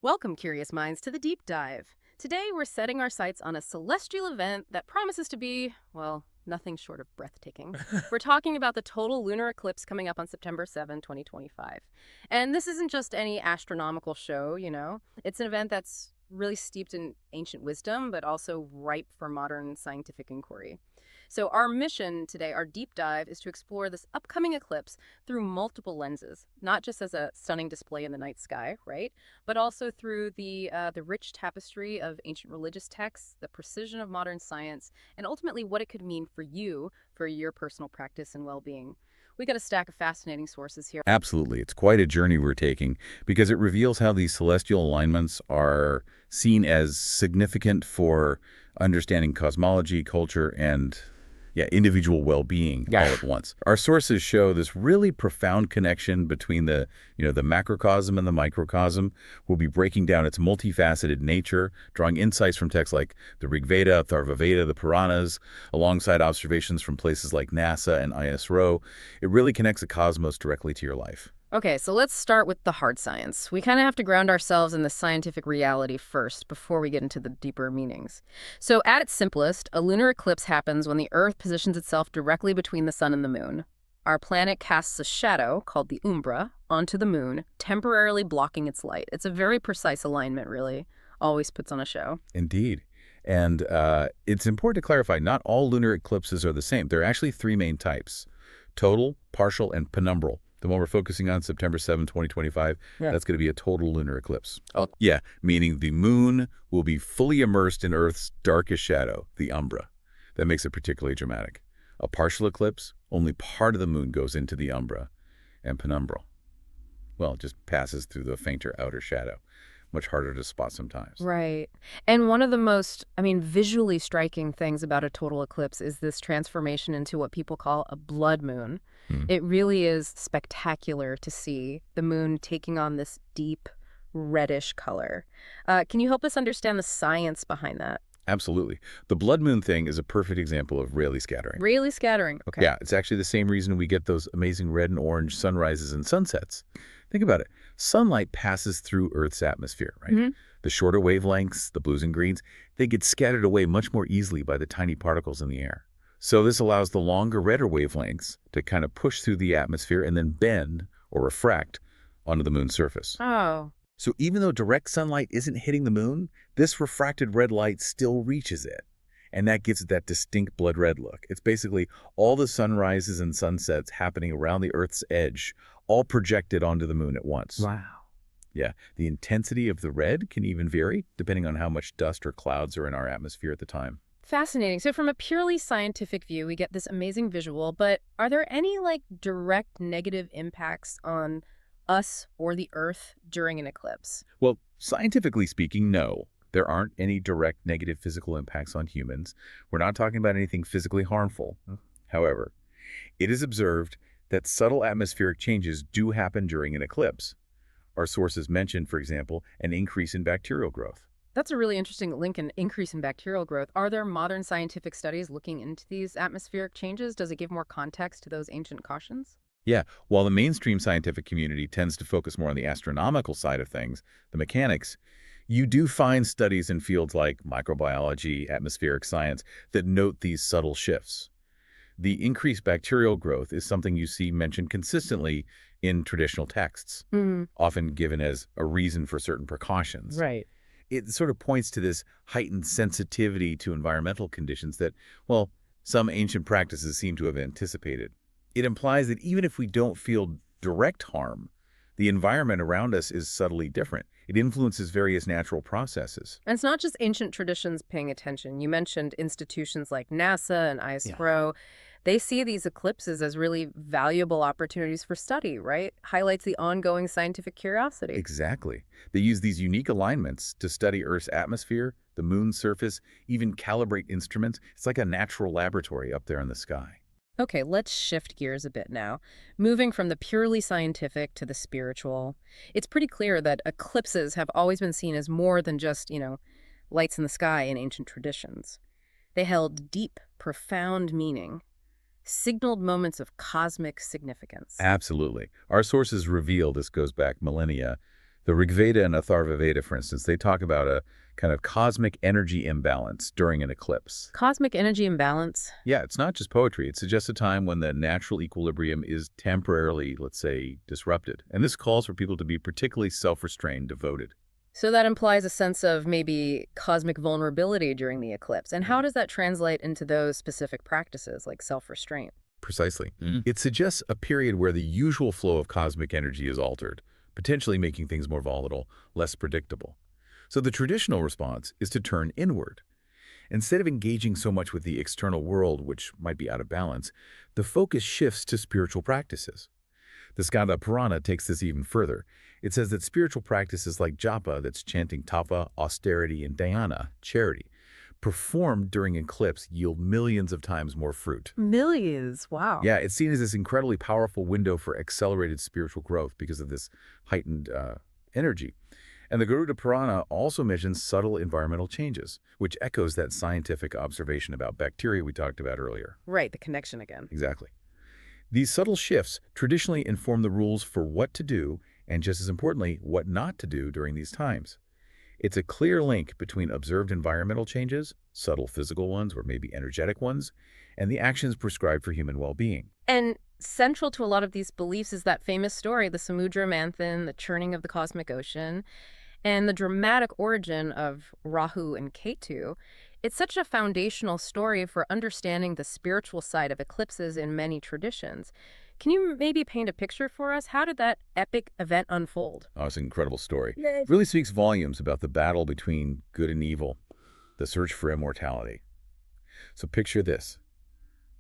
Welcome, curious minds, to the deep dive. Today, we're setting our sights on a celestial event that promises to be, well, nothing short of breathtaking. We're talking about the total lunar eclipse coming up on September 7, 2025. And this isn't just any astronomical show. It's an event that's really steeped in ancient wisdom, but also ripe for modern scientific inquiry. So, our mission today, our deep dive, is to explore this upcoming eclipse through multiple lenses, not just as a stunning display in the night sky, right? But also through the rich tapestry of ancient religious texts, the precision of modern science, and ultimately what it could mean for you, for your personal practice and well-being. We got a stack of fascinating sources here. Absolutely. It's quite a journey we're taking because it reveals how these celestial alignments are seen as significant for understanding cosmology, culture, and individual well-being all at once. Our sources show this really profound connection between the macrocosm and the microcosm. We'll be breaking down its multifaceted nature, drawing insights from texts like the Rig Veda, Atharva Veda, the Puranas, alongside observations from places like NASA and ISRO. It really connects the cosmos directly to your life. Okay, so let's start with the hard science. We kind of have to ground ourselves in the scientific reality first before we get into the deeper meanings. So at its simplest, a lunar eclipse happens when the Earth positions itself directly between the sun and the moon. Our planet casts a shadow, called the umbra, onto the moon, temporarily blocking its light. It's a very precise alignment, really. Always puts on a show. Indeed. And it's important to clarify, not all lunar eclipses are the same. There are actually three main types: total, partial, and penumbral. The one we're focusing on, September 7, 2025, that's going to be a total lunar eclipse. Oh. Yeah, meaning the moon will be fully immersed in Earth's darkest shadow, the umbra. That makes it particularly dramatic. A partial eclipse, only part of the moon goes into the umbra. And penumbral, well, it just passes through the fainter outer shadow. Much harder to spot sometimes. Right. And one of the most, visually striking things about a total eclipse is this transformation into what people call a blood moon. It really is spectacular to see the moon taking on this deep reddish color. Can you help us understand the science behind that? Absolutely. The blood moon thing is a perfect example of Rayleigh scattering. Rayleigh scattering. Okay. Yeah, it's actually the same reason we get those amazing red and orange sunrises and sunsets. Think about it. Sunlight passes through Earth's atmosphere, right? The shorter wavelengths, the blues and greens, they get scattered away much more easily by the tiny particles in the air. So this allows the longer, redder wavelengths to kind of push through the atmosphere and then bend or refract onto the moon's surface. Oh. So even though direct sunlight isn't hitting the moon, this refracted red light still reaches it. And that gives it that distinct blood red look. It's basically all the sunrises and sunsets happening around the Earth's edge, all projected onto the moon at once. Wow. Yeah, the intensity of the red can even vary depending on how much dust or clouds are in our atmosphere at the time. Fascinating. So from a purely scientific view, we get this amazing visual, but are there any direct negative impacts on us or the Earth during an eclipse? Well, scientifically speaking, no. There aren't any direct negative physical impacts on humans. We're not talking about anything physically harmful. However, it is observed that subtle atmospheric changes do happen during an eclipse. Our sources mention, for example, an increase in bacterial growth. That's a really interesting link, an increase in bacterial growth. Are there modern scientific studies looking into these atmospheric changes? Does it give more context to those ancient cautions? Yeah, while the mainstream scientific community tends to focus more on the astronomical side of things, the mechanics, you do find studies in fields like microbiology, atmospheric science, that note these subtle shifts. The increased bacterial growth is something you see mentioned consistently in traditional texts, often given as a reason for certain precautions. Right. It sort of points to this heightened sensitivity to environmental conditions that, well, some ancient practices seem to have anticipated. It implies that even if we don't feel direct harm, the environment around us is subtly different. It influences various natural processes. And it's not just ancient traditions paying attention. You mentioned institutions like NASA and ISRO. They see these eclipses as really valuable opportunities for study, right? Highlights the ongoing scientific curiosity. Exactly. They use these unique alignments to study Earth's atmosphere, the moon's surface, even calibrate instruments. It's like a natural laboratory up there in the sky. Okay, let's shift gears a bit now. Moving from the purely scientific to the spiritual, it's pretty clear that eclipses have always been seen as more than just, lights in the sky in ancient traditions. They held deep, profound meaning, signaled moments of cosmic significance. Absolutely. Our sources reveal, this goes back millennia, The Rigveda and Atharva Veda, for instance, they talk about a kind of cosmic energy imbalance during an eclipse. Cosmic energy imbalance. Yeah, it's not just poetry. It suggests a time when the natural equilibrium is temporarily, let's say, disrupted. And this calls for people to be particularly self-restrained, devoted. So that implies a sense of maybe cosmic vulnerability during the eclipse. And how does that translate into those specific practices like self-restraint? Precisely. It suggests a period where the usual flow of cosmic energy is altered, potentially making things more volatile, less predictable. So the traditional response is to turn inward. Instead of engaging so much with the external world, which might be out of balance, the focus shifts to spiritual practices. The Skanda Purana takes this even further. It says that spiritual practices like japa, that's chanting tapa, austerity, and dhyana, charity, performed during eclipse yield millions of times more fruit. Millions, wow. Yeah, it's seen as this incredibly powerful window for accelerated spiritual growth because of this heightened energy. And the Garuda Purana also mentions subtle environmental changes, which echoes that scientific observation about bacteria we talked about earlier. Right, the connection again. Exactly. These subtle shifts traditionally inform the rules for what to do and, just as importantly, what not to do during these times. It's a clear link between observed environmental changes, subtle physical ones or maybe energetic ones, and the actions prescribed for human well-being. And central to a lot of these beliefs is that famous story, the Samudra Manthan, the churning of the cosmic ocean, and the dramatic origin of Rahu and Ketu. It's such a foundational story for understanding the spiritual side of eclipses in many traditions. Can you maybe paint a picture for us? How did that epic event unfold? Oh, it's an incredible story. It really speaks volumes about the battle between good and evil, the search for immortality. So picture this.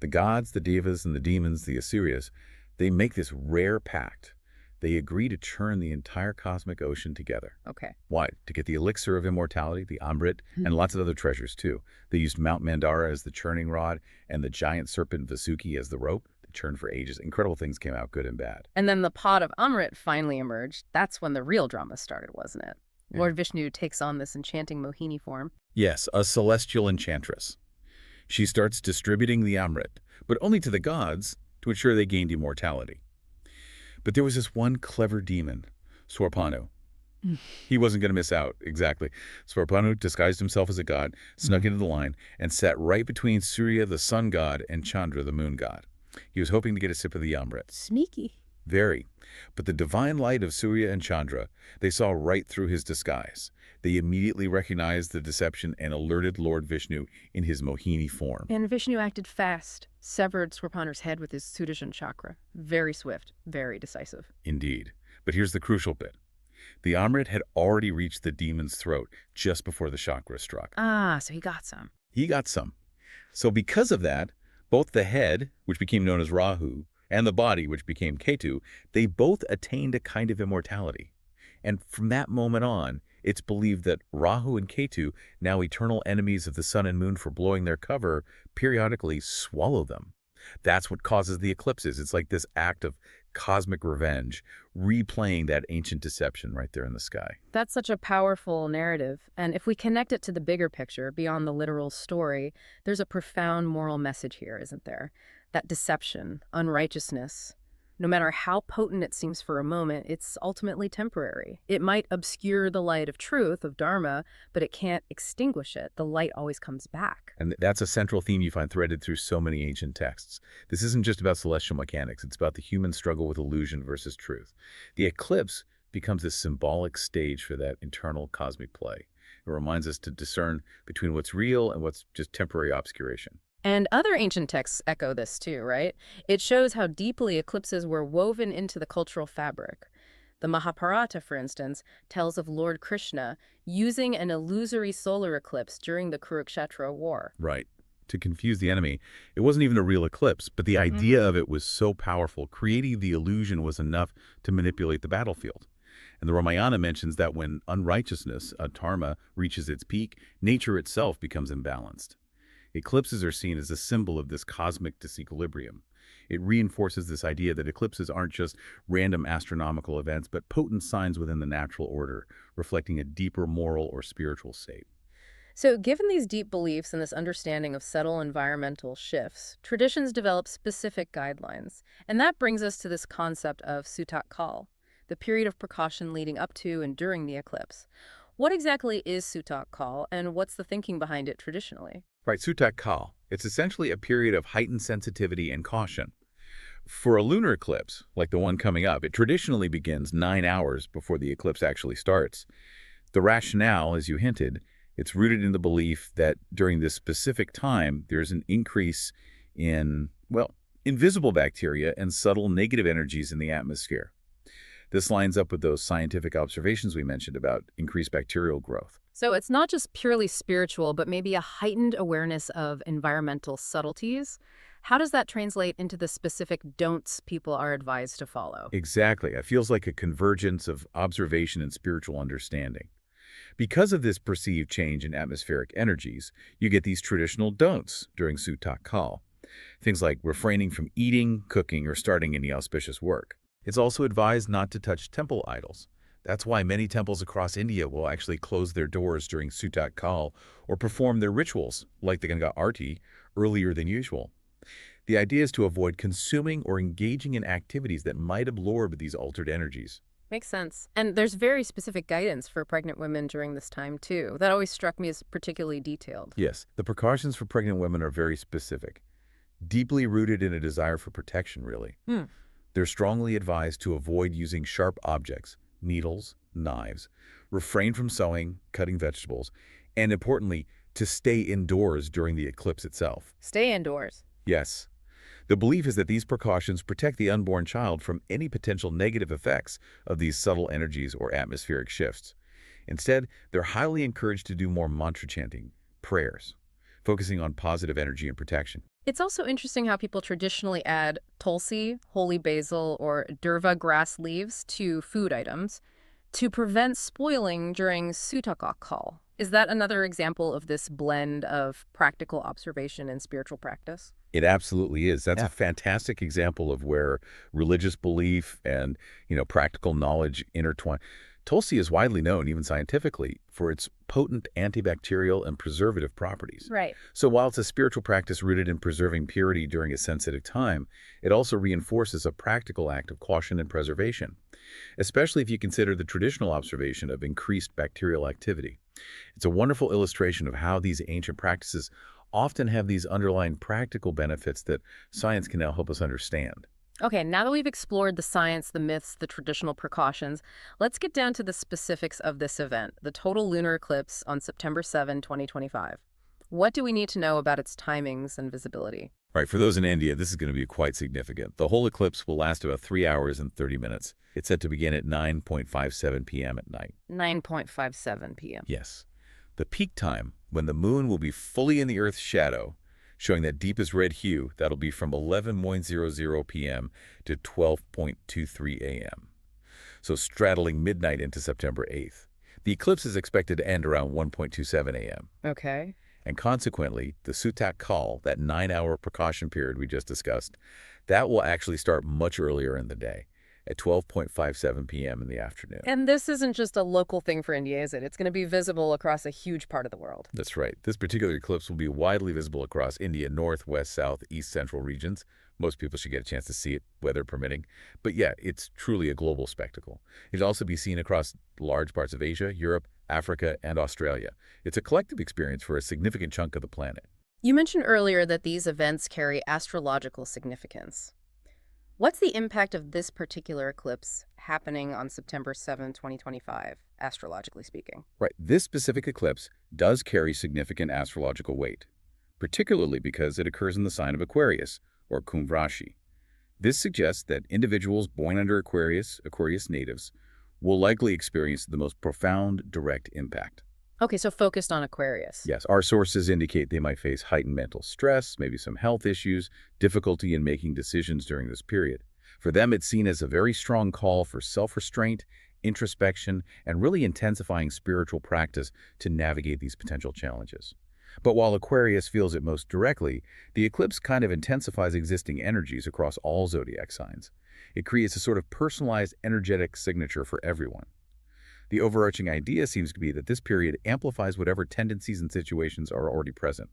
The gods, the devas, and the demons, the Asuryas, they make this rare pact. They agree to churn the entire cosmic ocean together. Okay. Why? To get the elixir of immortality, the Amrit, and lots of other treasures too. They used Mount Mandara as the churning rod and the giant serpent Vasuki as the rope. They churned for ages. Incredible things came out, good and bad. And then the pot of Amrit finally emerged. That's when the real drama started, wasn't it? Yeah. Lord Vishnu takes on this enchanting Mohini form. Yes, a celestial enchantress. She starts distributing the Amrit, but only to the gods to ensure they gained immortality. But there was this one clever demon, Swarpanu. He wasn't going to miss out, exactly. Swarpanu disguised himself as a god, snuck into the line, and sat right between Surya, the sun god, and Chandra, the moon god. He was hoping to get a sip of the Amrit. Sneaky. Very. But the divine light of Surya and Chandra, they saw right through his disguise. They immediately recognized the deception and alerted Lord Vishnu in his Mohini form. And Vishnu acted fast, severed Swarpanu's head with his Sudarshan chakra. Very swift, very decisive. Indeed. But here's the crucial bit. The Amrit had already reached the demon's throat just before the chakra struck. Ah, so he got some. He got some. So because of that, both the head, which became known as Rahu, and the body, which became Ketu, they both attained a kind of immortality. And from that moment on, it's believed that Rahu and Ketu, now eternal enemies of the sun and moon for blowing their cover, periodically swallow them. That's what causes the eclipses. It's like this act of cosmic revenge, replaying that ancient deception right there in the sky. That's such a powerful narrative. And if we connect it to the bigger picture, beyond the literal story, there's a profound moral message here, isn't there? That deception, unrighteousness, no matter how potent it seems for a moment, it's ultimately temporary. It might obscure the light of truth, of Dharma, but it can't extinguish it. The light always comes back. And that's a central theme you find threaded through so many ancient texts. This isn't just about celestial mechanics. It's about the human struggle with illusion versus truth. The eclipse becomes this symbolic stage for that internal cosmic play. It reminds us to discern between what's real and what's just temporary obscuration. And other ancient texts echo this too, right? It shows how deeply eclipses were woven into the cultural fabric. The Mahabharata, for instance, tells of Lord Krishna using an illusory solar eclipse during the Kurukshetra war. Right. To confuse the enemy. It wasn't even a real eclipse, but the idea of it was so powerful, creating the illusion was enough to manipulate the battlefield. And the Ramayana mentions that when unrighteousness, dharma, reaches its peak, nature itself becomes imbalanced. Eclipses are seen as a symbol of this cosmic disequilibrium. It reinforces this idea that eclipses aren't just random astronomical events, but potent signs within the natural order, reflecting a deeper moral or spiritual state. So given these deep beliefs and this understanding of subtle environmental shifts, traditions develop specific guidelines. And that brings us to this concept of Sutak Kal, the period of precaution leading up to and during the eclipse. What exactly is Sutak Kal, and what's the thinking behind it traditionally? Right, Sutak Kal. It's essentially a period of heightened sensitivity and caution. For a lunar eclipse, like the one coming up, it traditionally begins 9 hours before the eclipse actually starts. The rationale, as you hinted, it's rooted in the belief that during this specific time, there's an increase in, well, invisible bacteria and subtle negative energies in the atmosphere. This lines up with those scientific observations we mentioned about increased bacterial growth. So it's not just purely spiritual, but maybe a heightened awareness of environmental subtleties. How does that translate into the specific don'ts people are advised to follow? Exactly. It feels like a convergence of observation and spiritual understanding. Because of this perceived change in atmospheric energies, you get these traditional don'ts during Sutak Kal. Things like refraining from eating, cooking, or starting any auspicious work. It's also advised not to touch temple idols. That's why many temples across India will actually close their doors during Sutak Kal or perform their rituals, like the Ganga Arti, earlier than usual. The idea is to avoid consuming or engaging in activities that might absorb these altered energies. Makes sense. And there's very specific guidance for pregnant women during this time, too. That always struck me as particularly detailed. Yes, the precautions for pregnant women are very specific, deeply rooted in a desire for protection, really. They're strongly advised to avoid using sharp objects, needles, knives, refrain from sewing, cutting vegetables, and importantly, to stay indoors during the eclipse itself. Stay indoors. Yes. The belief is that these precautions protect the unborn child from any potential negative effects of these subtle energies or atmospheric shifts. Instead, they're highly encouraged to do more mantra chanting, prayers, focusing on positive energy and protection. It's also interesting how people traditionally add tulsi, holy basil, or durva grass leaves to food items to prevent spoiling during Sutaka Kal. Is that another example of this blend of practical observation and spiritual practice? It absolutely is. That's Yeah. a fantastic example of where religious belief and, practical knowledge intertwine. Tulsi is widely known, even scientifically, for its potent antibacterial and preservative properties. Right. So while it's a spiritual practice rooted in preserving purity during a sensitive time, it also reinforces a practical act of caution and preservation, especially if you consider the traditional observation of increased bacterial activity. It's a wonderful illustration of how these ancient practices often have these underlying practical benefits that science can now help us understand. Okay, now that we've explored the science, the myths, the traditional precautions, let's get down to the specifics of this event, the total lunar eclipse on September 7, 2025. What do we need to know about its timings and visibility? Right, for those in India, this is going to be quite significant. The whole eclipse will last about 3 hours and 30 minutes. It's set to begin at 9:57 p.m. at night. 9:57 p.m. Yes. The peak time, when the moon will be fully in the Earth's shadow, showing that deepest red hue, that'll be from 11:00 p.m. to 12:23 a.m. So straddling midnight into September 8th. The eclipse is expected to end around 1:27 a.m. Okay. And consequently, the Sutak Kal, that 9-hour precaution period we just discussed, that will actually start much earlier in the day, at 12:57 p.m. in the afternoon. And this isn't just a local thing for India, is it? It's going to be visible across a huge part of the world. That's right. This particular eclipse will be widely visible across India, north, west, south, east, central regions. Most people should get a chance to see it, weather permitting. But yeah, it's truly a global spectacle. It'll also be seen across large parts of Asia, Europe, Africa, and Australia. It's a collective experience for a significant chunk of the planet. You mentioned earlier that these events carry astrological significance. What's the impact of this particular eclipse happening on September 7, 2025, astrologically speaking? Right. This specific eclipse does carry significant astrological weight, particularly because it occurs in the sign of Aquarius, or Kumbh Rashi. This suggests that individuals born under Aquarius natives, will likely experience the most profound direct impact. Okay, so focused on Aquarius. Yes, our sources indicate they might face heightened mental stress, maybe some health issues, difficulty in making decisions during this period. For them, it's seen as a very strong call for self-restraint, introspection, and really intensifying spiritual practice to navigate these potential challenges. But while Aquarius feels it most directly, the eclipse kind of intensifies existing energies across all zodiac signs. It creates a sort of personalized energetic signature for everyone. The overarching idea seems to be that this period amplifies whatever tendencies and situations are already present.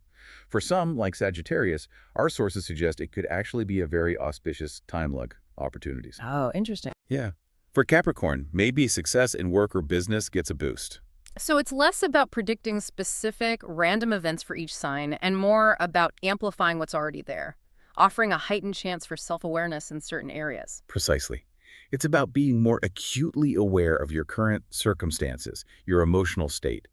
For some, like Sagittarius, our sources suggest it could actually be a very auspicious time-lug opportunities. Oh, interesting. Yeah. For Capricorn, maybe success in work or business gets a boost. So it's less about predicting specific, random events for each sign and more about amplifying what's already there, offering a heightened chance for self-awareness in certain areas. Precisely. It's about being more acutely aware of your current circumstances, your emotional state.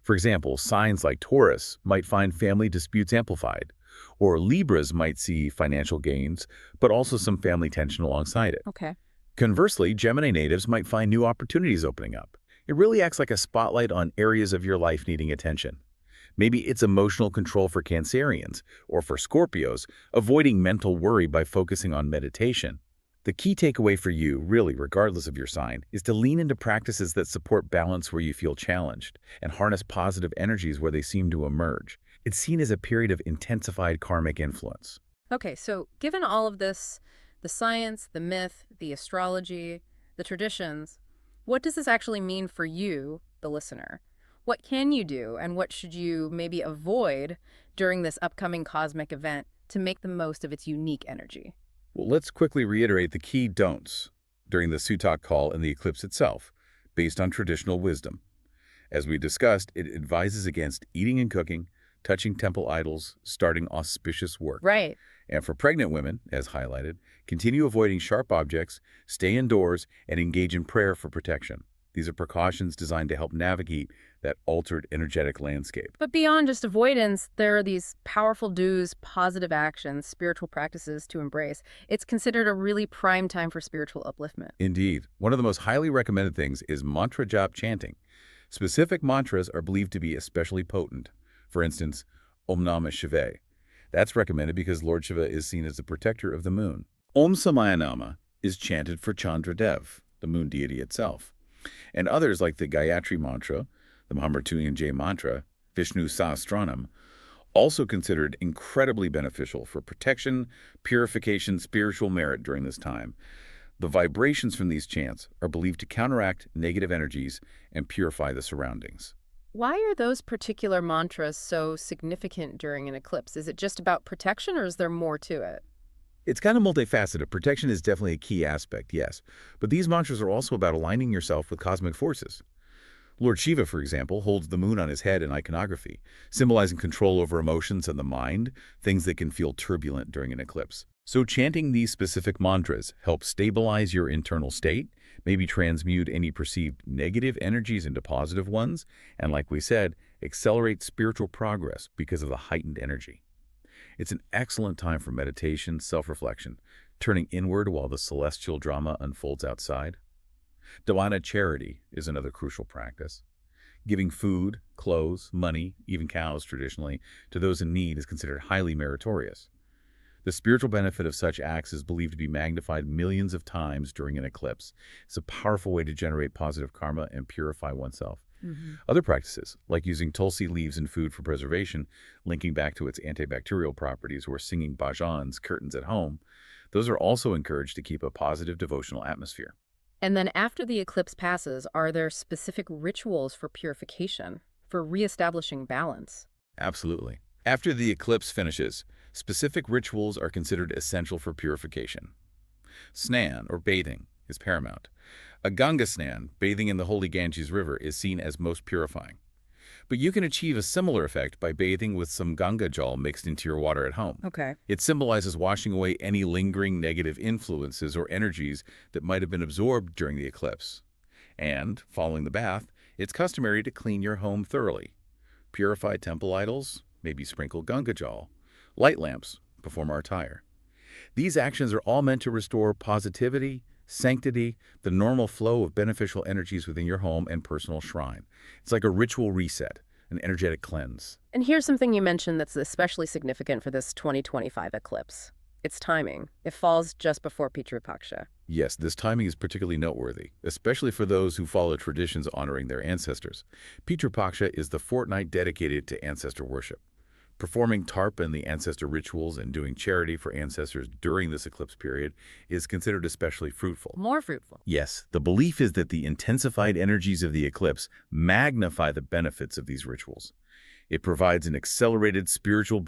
For example, signs like Taurus might find family disputes amplified, or Libras might see financial gains, but also some family tension alongside it. Okay. Conversely, Gemini natives might find new opportunities opening up. It really acts like a spotlight on areas of your life needing attention. Maybe it's emotional control for Cancerians, or for Scorpios, avoiding mental worry by focusing on meditation. The key takeaway for you, really, regardless of your sign, is to lean into practices that support balance where you feel challenged and harness positive energies where they seem to emerge. It's seen as a period of intensified karmic influence. Okay, so given all of this, the science, the myth, the astrology, the traditions, what does this actually mean for you, the listener? What can you do and what should you maybe avoid during this upcoming cosmic event to make the most of its unique energy? Well, let's quickly reiterate the key don'ts during the Sutak call and the eclipse itself, based on traditional wisdom. As we discussed, it advises against eating and cooking, touching temple idols, starting auspicious work. Right. And for pregnant women, as highlighted, continue avoiding sharp objects, stay indoors, and engage in prayer for protection. These are precautions designed to help navigate that altered energetic landscape. But beyond just avoidance, there are these powerful do's, positive actions, spiritual practices to embrace. It's considered a really prime time for spiritual upliftment. Indeed, one of the most highly recommended things is mantra jap chanting. Specific mantras are believed to be especially potent. For instance, Om Namah Shivaya. That's recommended because Lord Shiva is seen as the protector of the moon. Om Samaya Nama is chanted for Chandra Dev, the moon deity itself. And others like the Gayatri Mantra, the Mahamrityunjay Mantra, Vishnu Sahasranam, also considered incredibly beneficial for protection, purification, spiritual merit during this time. The vibrations from these chants are believed to counteract negative energies and purify the surroundings. Why are those particular mantras so significant during an eclipse? Is it just about protection or is there more to it? It's kind of multifaceted. Protection is definitely a key aspect, yes. But these mantras are also about aligning yourself with cosmic forces. Lord Shiva, for example, holds the moon on his head in iconography, symbolizing control over emotions and the mind, things that can feel turbulent during an eclipse. So chanting these specific mantras helps stabilize your internal state, maybe transmute any perceived negative energies into positive ones, and like we said, accelerate spiritual progress because of the heightened energy. It's an excellent time for meditation, self-reflection, turning inward while the celestial drama unfolds outside. Divine charity is another crucial practice. Giving food, clothes, money, even cows traditionally, to those in need is considered highly meritorious. The spiritual benefit of such acts is believed to be magnified millions of times during an eclipse. It's a powerful way to generate positive karma and purify oneself. Other practices, like using tulsi leaves in food for preservation, linking back to its antibacterial properties, or singing bhajans, curtains at home, those are also encouraged to keep a positive devotional atmosphere. And then after the eclipse passes, are there specific rituals for purification, for reestablishing balance? Absolutely. After the eclipse finishes, specific rituals are considered essential for purification. Snan, or bathing, is paramount. A Ganga Snan, bathing in the holy Ganges River, is seen as most purifying. But you can achieve a similar effect by bathing with some Ganga Jal mixed into your water at home. Okay. It symbolizes washing away any lingering negative influences or energies that might have been absorbed during the eclipse. And, following the bath, it's customary to clean your home thoroughly. Purify temple idols, maybe sprinkle Ganga Jal, light lamps, perform our attire. These actions are all meant to restore positivity, sanctity, the normal flow of beneficial energies within your home and personal shrine. It's like a ritual reset, an energetic cleanse. And here's something you mentioned that's especially significant for this 2025 eclipse. Its timing. It falls just before Pitru Paksha. Yes, this timing is particularly noteworthy, especially for those who follow traditions honoring their ancestors. Pitru Paksha is the fortnight dedicated to ancestor worship. Performing tarpa and the ancestor rituals and doing charity for ancestors during this eclipse period is considered especially fruitful. More fruitful. Yes, the belief is that the intensified energies of the eclipse magnify the benefits of these rituals. It provides an accelerated spiritual